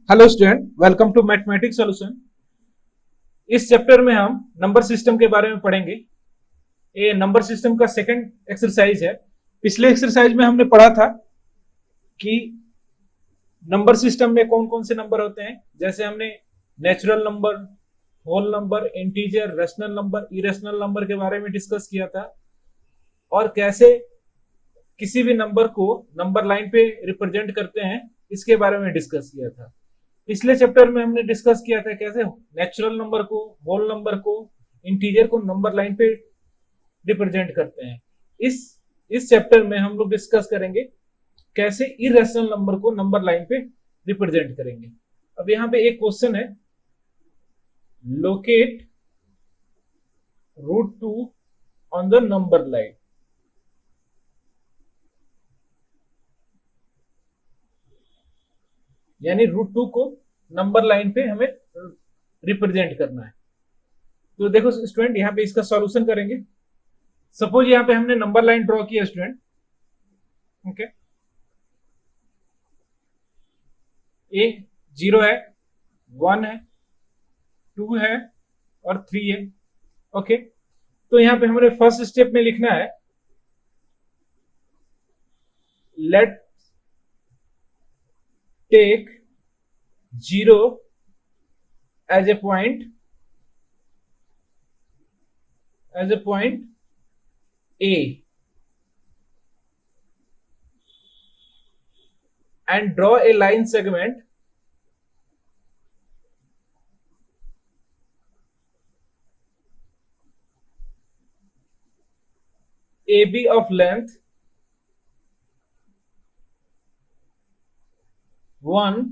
Hello student, welcome to mathematics solution. इस chapter में हम नंबर सिस्टम के बारे में पढ़ेंगे। ये नंबर सिस्टम का सेकंड एक्सरसाइज है। पिछले एक्सरसाइज में हमने पढ़ा था कि नंबर सिस्टम में कौन कौन से नंबर होते हैं। जैसे हमने natural number, whole number, integer, rational number, irrational number के बारे में डिस्कस किया था, और कैसे किसी भी नंबर को नंबर लाइन पे रिप्रेजेंट करते हैं इसके बारे में डिस्कस किया था। पिछले चैप्टर में हमने डिस्कस किया था कैसे नेचुरल नंबर को, होल नंबर को, इंटीजर को नंबर लाइन पे रिप्रेजेंट करते हैं। इस चैप्टर में हम लोग डिस्कस करेंगे कैसे इरेशनल नंबर को नंबर लाइन पे रिप्रेजेंट करेंगे। अब यहाँ पे एक क्वेश्चन है, locate √2 on the number line. यानी √2 को नंबर लाइन पे हमें रिप्रेजेंट करना है। तो देखो स्टूडेंट, यहाँ पे इसका सॉल्यूशन करेंगे। सपोज यहाँ पे हमने नंबर लाइन ड्रॉ किया स्टूडेंट, ओके। ए 0 है, 1 है, 2 है और 3 है, ओके। तो यहाँ पे हमारे फर्स्ट स्टेप में लिखना है, let take 0 as a point A and draw a line segment AB of length 1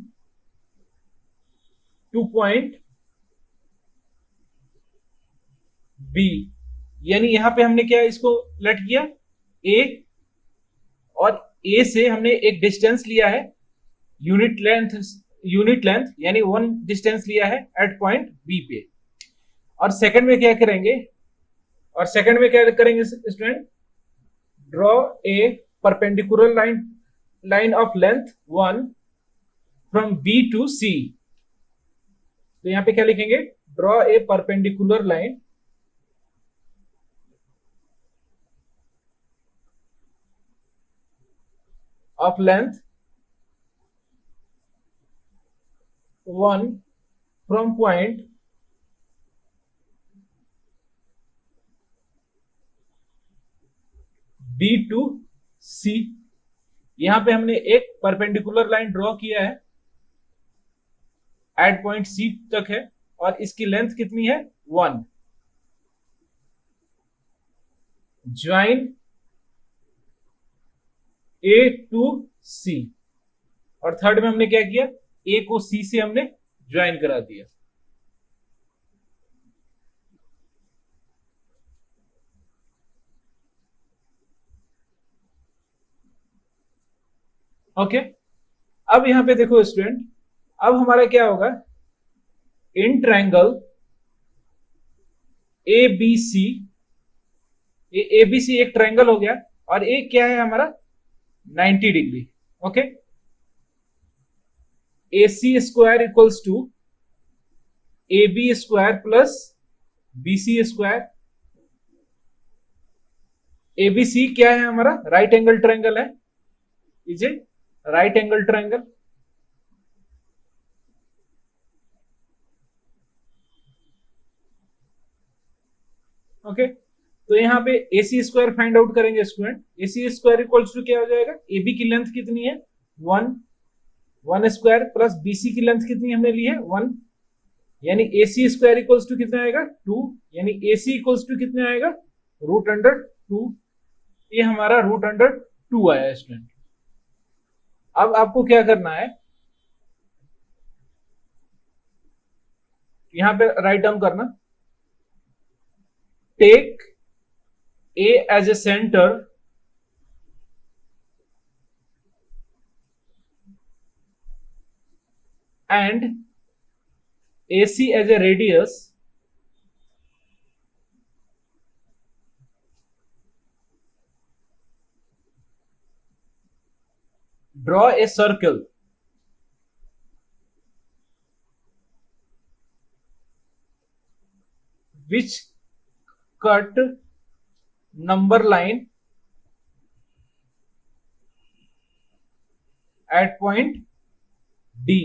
to point B। यानी यहां पे हमने क्या इसको लेट किया A, और A से हमने एक डिस्टेंस लिया है यूनिट लेंथ यानी 1 डिस्टेंस लिया है एट पॉइंट B पे। और सेकंड में क्या करेंगे student, draw a perpendicular line of length 1 from B to C। तो यहां पे क्या लिखेंगे, draw a perpendicular line of length 1 from point B to C। यहां पे हमने एक परपेंडिकुलर लाइन ड्रॉ किया है, एट पॉइंट C तक है, और इसकी लेंथ कितनी है 1। Join A to C। और थर्ड में हमने क्या किया, A को C से हमने ज्वाइन करा दिया। ओके। अब यहां पे देखो स्टूडेंट, अब हमारा क्या होगा, इन ट्रायंगल ABC, ये ABC एक ट्रायंगल हो गया, और एक क्या है हमारा 90 degree, okay. AC square equals to AB square plus BC square. ABC क्या है हमारा, राइट एंगल ट्रायंगल है, is a right angle triangle. Okay. तो यहाँ पे AC स्क्वायर फाइंड आउट करेंगे student. AC square equals to क्या हो जाएगा, AB की लेंथ कितनी है 1 स्क्वायर प्लस BC की लेंथ कितनी हमने ली है 1, यानी AC स्क्वायर इक्वल्स टू कितना आएगा 2, यानी AC इक्वल्स टू कितना आएगा √2। ये हमारा √2 आया स्टूडेंट। अब आपको क्या करना है, यहां पे राइट डाउन करना, take A as a center and AC as a radius draw a circle which cut number line at point D।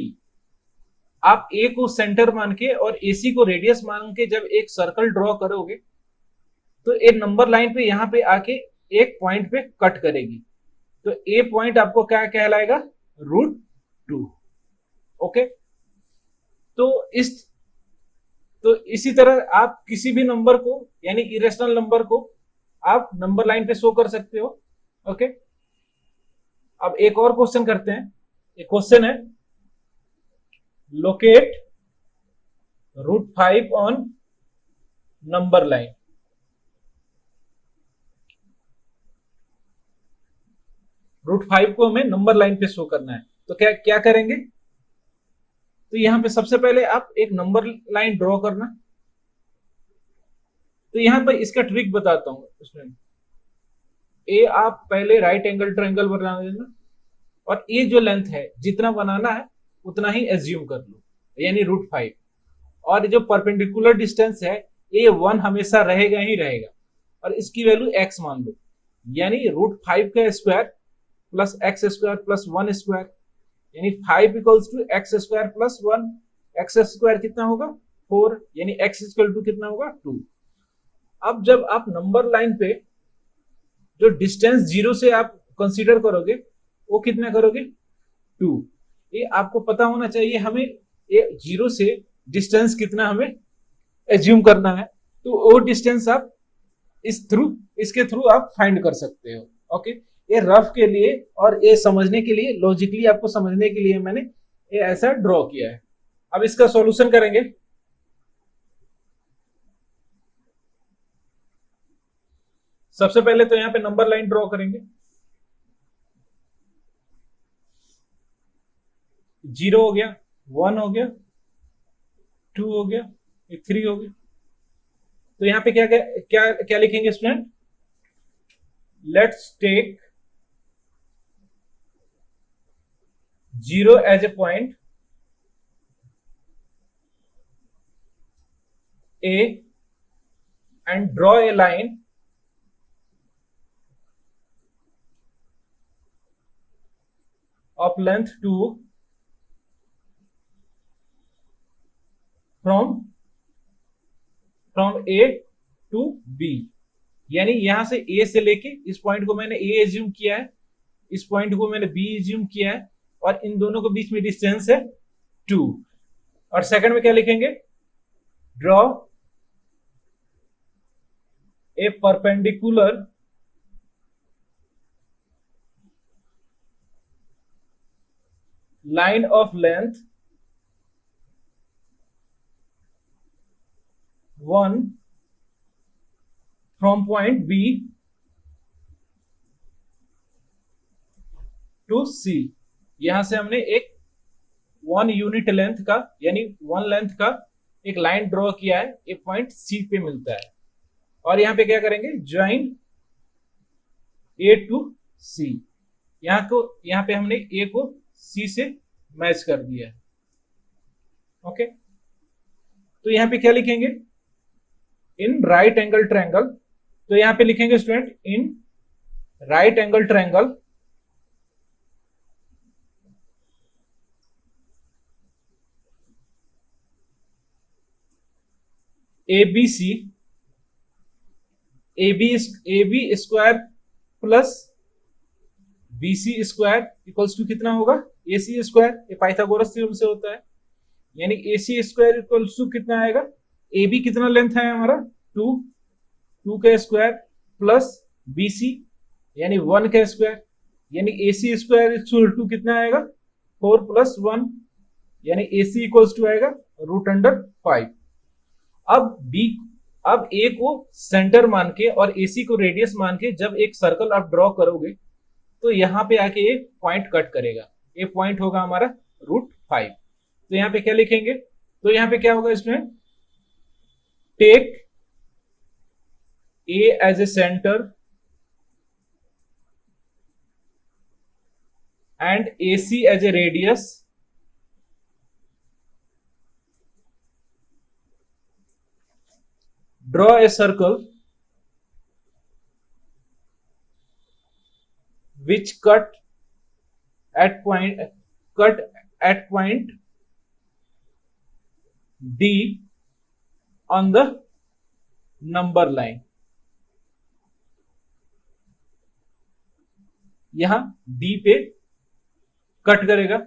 आप ए को सेंटर मान के और एसी को रेडियस मान के जब एक सर्कल ड्रॉ करोगे तो एक नंबर लाइन पे यहां पे आके एक पॉइंट पे कट करेगी, तो ए पॉइंट आपको क्या कहलाएगा, √2। ओके, तो इसी तरह आप किसी भी नंबर को यानी इरेशनल नंबर को आप नंबर लाइन पे शो कर सकते हो। ओके, अब एक और क्वेश्चन करते हैं। एक क्वेश्चन है, लोकेट √5 ऑन नंबर लाइन। √5 को हमें नंबर लाइन पे शो करना है, तो क्या क्या करेंगे, तो यहां पे सबसे पहले आप एक नंबर लाइन ड्रॉ करना। तो यहां पर इसका ट्रिक बताता हूं उसमें। ए आप पहले राइट एंगल ट्रायंगल बना देना और ए जो लेंथ है जितना बनाना है उतना ही एज्यूम कर लो, यानी √5। और जो परपेंडिकुलर डिस्टेंस है A1 हमेशा रहेगा ही रहेगा और इसकी वैल्यू x मान लो, यानी √5 का square plus X square plus 1 square, यानी 5 equals to X square plus 1। X square कितना होगा 4, यानी x इक्वल टू कितना होगा 2। अब जब आप नंबर लाइन पे जो डिस्टेंस 0 से आप कंसीडर करोगे वो कितना करोगे 2। ये आपको पता होना चाहिए हमें ये 0 से डिस्टेंस कितना हमें एज्यूम करना है, तो वो डिस्टेंस आप इसके थ्रू आप फाइंड कर सकते हो। ओके, ये रफ के लिए और ये समझने के लिए, लॉजिकली आपको समझने के लिए मैंने ये ऐसा ड्रॉ किया है। अब इसका सॉल्यूशन करेंगे। सबसे पहले तो यहां पे नंबर लाइन ड्रॉ करेंगे। 0 हो गया, 1 हो गया, 2 हो गया, 3 हो गया। तो यहां पे क्या क्या क्या, क्या लिखेंगे student, let's take 0 as a point A and draw a line of length 2 from A to B। यानी यहां से A से लेके इस पॉइंट को मैंने A एज्यूम किया है, इस पॉइंट को मैंने B एज्यूम किया है और इन दोनों के बीच में डिस्टेंस है 2। और सेकंड में क्या लिखेंगे, draw a perpendicular line of length 1 from point B to C। यहां से हमने एक 1 यूनिट लेंथ का यानी 1 लेंथ का एक लाइन ड्रॉ किया है, एक पॉइंट C पे मिलता है। और यहां पे क्या करेंगे, ज्वाइन A to C। यहां पे हमने A को C से मैच कर दिया है। ओके, तो यहां पे क्या लिखेंगे, इन राइट एंगल ट्रायंगल। तो यहां पे लिखेंगे student, in right angle triangle ABC, AB square plus BC square equals to कितना होगा, AC स्क्वायर। ये पाइथागोरस थ्योरम से होता है, यानी AC स्क्वायर इक्वल्स टू कितना आएगा, AB कितना लेंथ है हमारा 2 का स्क्वायर प्लस BC यानी 1 का स्क्वायर, यानी AC स्क्वायर इक्वल टू कितना आएगा 4 प्लस 1, यानी AC इक्वल्स टू आएगा √5। अब A को सेंटर मान के और AC को रेडियस मान के जब एक सर्कल आप ड्रॉ करोगे तो यहां पे आके एक पॉइंट कट करेगा, ये पॉइंट होगा हमारा √5। तो यहां पे क्या लिखेंगे, तो यहां पे क्या होगा student, take A as a centre and AC as a radius draw a circle which cut at point D on the number line. यहां D पे कट करेगा,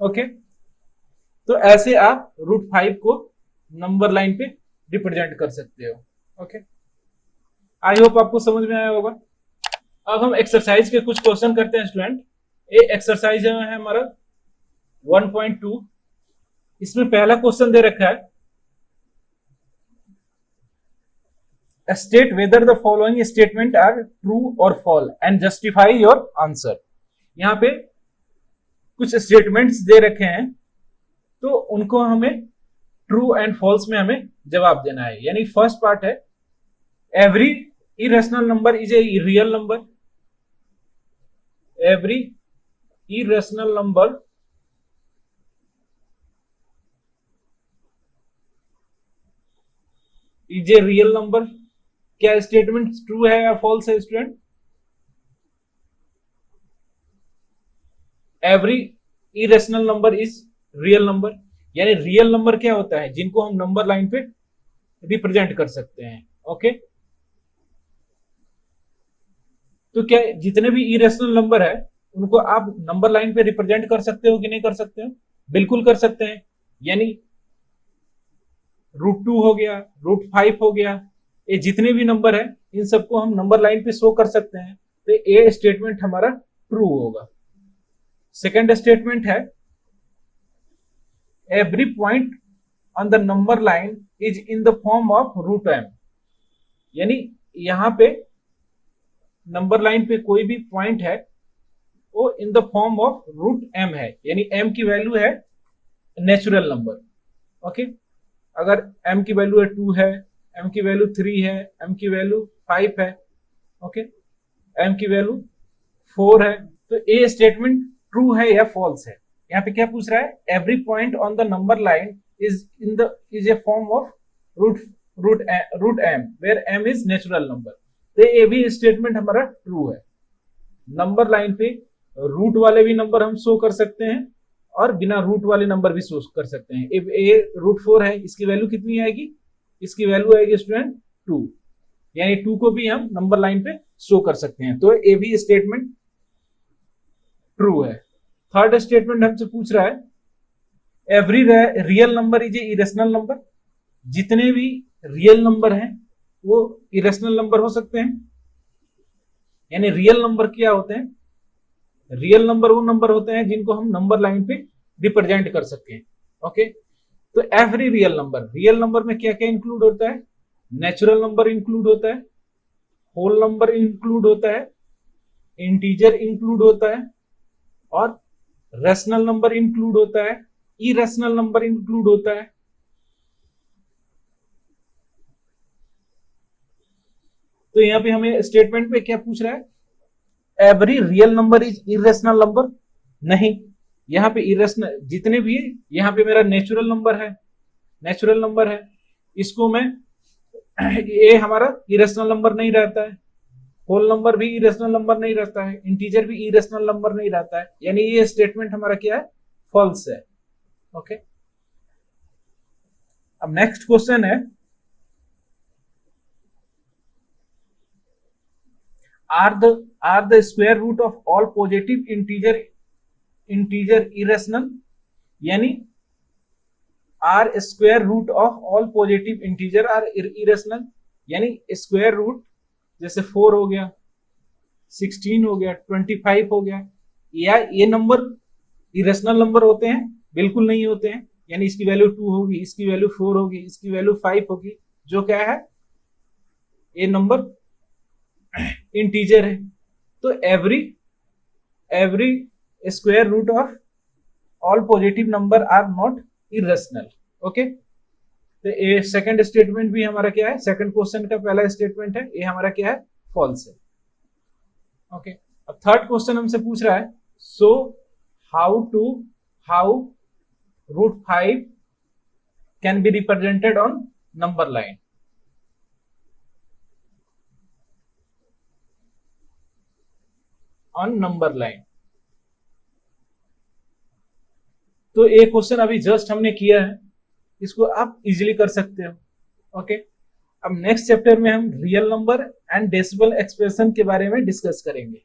ओके। तो ऐसे आप √5 को नंबर लाइन पे रिप्रेजेंट कर सकते हो, ओके। आई होप आपको समझ में आया होगा। अब हम एक्सरसाइज के कुछ क्वेश्चन करते हैं स्टूडेंट। ये एक्सरसाइज है हमारा 1.2। इसमें पहला क्वेश्चन दे रखा है, state whether the following statement are true और false and justify your answer. यहां पे कुछ स्टेटमेंट्स दे रखे हैं, तो उनको हमें ट्रू एंड फॉल्स में हमें जवाब देना है। यानी फर्स्ट पार्ट है, every irrational number is a real number, every irrational number is a real number. क्या स्टेटमेंट ट्रू है या फॉल्स है student? Every irrational number is real number, यानी रियल नंबर क्या होता है? जिनको हम नंबर लाइन पे रिप्रेजेंट कर सकते हैं, ओके। तो क्या जितने भी इरेशनल नंबर है उनको आप नंबर लाइन पे रिप्रेजेंट कर सकते हो कि नहीं कर सकते हो? बिल्कुल कर सकते हैं। यानी √2 हो गया, √5 हो गया, ये जितने भी नंबर है इन सबको हम नंबर लाइन पे शो कर सकते हैं। तो ये स्टेटमेंट हमारा ट्रू होगा। सेकेंड स्टेटमेंट है, every point on the number line is in the form of √m। यानी यहां पे नंबर लाइन पे कोई भी पॉइंट है वो in the form of √m है, यानी m की वैल्यू है नेचुरल नंबर, ओके। अगर m की वैल्यू 2 है, m की वैल्यू 3 है, m की वैल्यू 5 है, ओके, m की वैल्यू 4 है, तो ये स्टेटमेंट ट्रू है या फॉल्स है? यहाँ पे क्या पूछ रहा है, every point on the number line is a form of root m where m is natural number. तो ये भी स्टेटमेंट हमारा ट्रू है। नंबर लाइन पे रूट वाले भी नंबर हम शो कर सकते हैं और बिना रूट वाले नंबर भी शो कर सकते हैं। ये √4 है, इसकी वैल्यू कितनी आएगी? इसकी वैल्यू आएगी स्टूडेंट 2, यानी 2 को भी हम नंबर लाइन पे शो कर सकते हैं। तो ये भी स्टेटमेंट ट्रू है। थर्ड स्टेटमेंट हमसे पूछ रहा है, every real number is a irrational number. जितने भी रियल नंबर हैं वो इरेशनल नंबर हो सकते हैं। यानी रियल नंबर क्या होते हैं? रियल नंबर वो नंबर होते हैं जिनको हम नंबर लाइन पे रिप्रेजेंट कर सकते हैं, ओके। तो एवरी रियल नंबर में क्या क्या इंक्लूड होता है? नेचुरल नंबर इंक्लूड होता है, होल नंबर इंक्लूड होता है, इंटीजर इंक्लूड होता है, और रेशनल नंबर इंक्लूड होता है, इरेशनल नंबर इंक्लूड होता है। तो यहां पे हमें स्टेटमेंट पे क्या पूछ रहा है, every real number is irrational number? नहीं, यहां पे इरेशनल जितने भी, यहां पे मेरा नेचुरल नंबर है, इसको मैं ये हमारा इरेशनल नंबर नहीं रहता है, होल नंबर भी इरेशनल नंबर नहीं रहता है, इंटीजर भी इरेशनल नंबर नहीं रहता है, यानी ये स्टेटमेंट हमारा क्या है? फॉल्स है, ओके। अब नेक्स्ट क्वेश्चन है, are the square root of all positive integer irrational? यानी are square root of all positive integer are irrational? यानी स्क्वायर रूट जैसे 4 हो गया, 16 हो गया, 25 हो गया, या ये नंबर इरेशनल नंबर होते हैं? बिल्कुल नहीं होते हैं। यानी इसकी वैल्यू 2 होगी, इसकी वैल्यू 4 होगी, इसकी वैल्यू 5 होगी, जो क्या है, ये नंबर इंटीजर है। तो every square root of all positive number are not irrational, okay. तो ये सेकंड स्टेटमेंट भी हमारा क्या है, सेकंड क्वेश्चन का पहला स्टेटमेंट है, ये हमारा क्या है? फॉल्स है, ओके। अब थर्ड क्वेश्चन हमसे पूछ रहा है, so how √5 can be represented on number line. On number line. तो ये क्वेश्चन अभी जस्ट हमने किया है, इसको आप इजीली कर सकते हो। ओके, अब नेक्स्ट चैप्टर में हम real number and decimal expression के बारे में डिस्कस करेंगे।